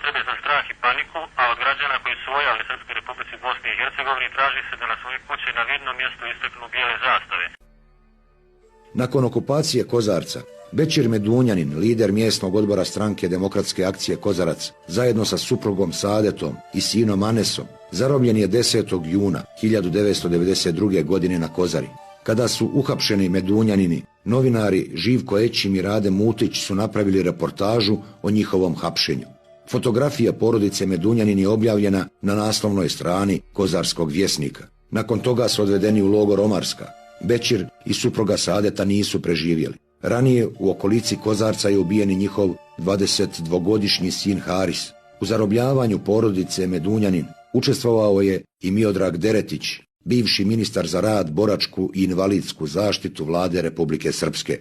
sebe za strah i paniku, a od građana koji su vojali Srpskoj Republici Bosni i Hercegovini traži se da na svoje kuće na vidnom mjestu istaknu bijele zastave. Nakon okupacije Kozarca, Bećir Medunjanin, lider mjesnog odbora stranke Demokratske akcije Kozarac, zajedno sa suprugom Saadetom i sinom Anesom, zarobljen je 10. juna 1992. godine na Kozari. Kada su uhapšeni Medunjanini, novinari Živko Ećim i Rade Mutić su napravili reportažu o njihovom hapšenju. Fotografija porodice Medunjanin je objavljena na naslovnoj strani Kozarskog vjesnika. Nakon toga su odvedeni u logor Omarska. Bećir i supruga Saadeta nisu preživjeli. Ranije u okolici Kozarca je ubijen i njihov 22-godišnji sin Haris. U zarobljavanju porodice Medunjanin učestvovao je i Miodrag Deretić, bivši ministar za rad, boračku i invalidsku zaštitu vlade Republike Srpske.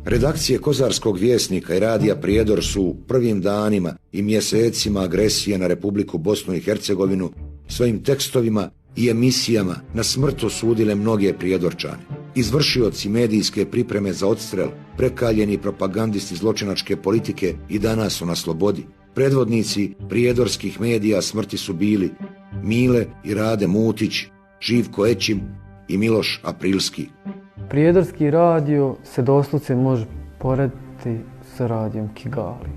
Redakcije Kozarskog vjesnika i radija Prijedor su u prvim danima i mjesecima agresije na Republiku Bosnu i Hercegovinu svojim tekstovima i emisijama na smrt osudile mnoge Prijedorčane. Izvršioci medijske pripreme za odstrel, prekaljeni propagandisti zločinačke politike i danas su na slobodi. Predvodnici prijedorskih medija smrti su bili Mile i Rade Mutić, Živko Ećim i Miloš Aprilski. Prijedorski radio se doslovce može porediti sa radijom Kigali.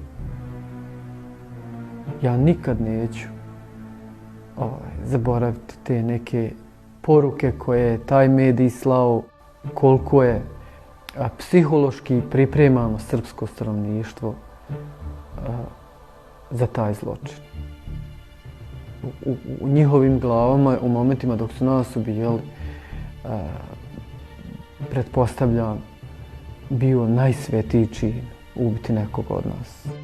Ja nikad neću zaboraviti te neke poruke koje je taj medij slao, koliko je psihološki pripremano srpsko stanovništvo za taj zločin. U njihovim glavama, u momentima dok su nas ubijali, pretpostavljam, bio najsvetiji čin ubiti nekog od nas.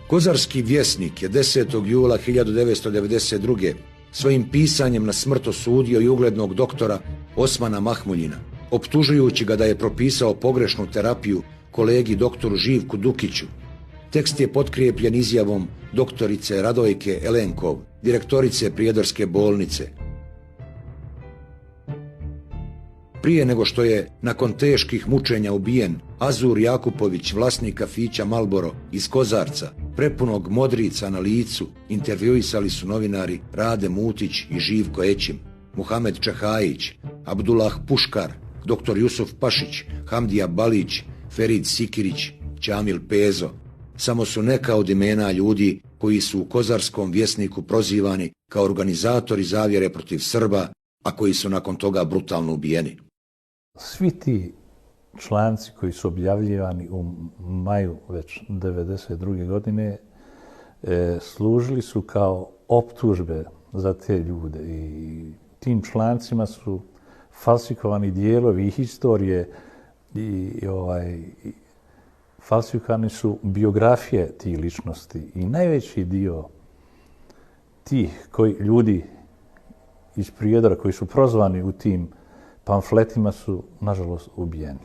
Kozarski vjesnik je 10. jula 1992. svojim pisanjem na smrt osudio i uglednog doktora Osmana Mahmuljina, optužujući ga da je propisao pogrešnu terapiju kolegi doktoru Živku Dukiću. Tekst je potkrijepljen izjavom doktorice Radojke Elenkov, direktorice Prijedorske bolnice. Prije nego što je nakon teških mučenja ubijen Azur Jakupović, vlasnik kafića Malboro iz Kozarca, prepunog modrica na licu, intervjuisali su novinari Rade Mutić i Živko Ećim, Muhamed Čahajić, Abdullah Puškar, dr. Jusuf Pašić, Hamdija Balić, Ferid Sikirić, Ćamil Pezo. Samo su neka od imena ljudi koji su u Kozarskom vjesniku prozivani kao organizatori zavjere protiv Srba, a koji su nakon toga brutalno ubijeni. Svi ti članci koji su objavljivani u maju već 1992. godine služili su kao optužbe za te ljude i tim člancima su falsifikovani dijelovi historije i falsifikovani su biografije tih ličnosti i najveći dio tih ljudi iz Prijedora koji su prozvani u tim pamfletima su, nažalost, ubijeni.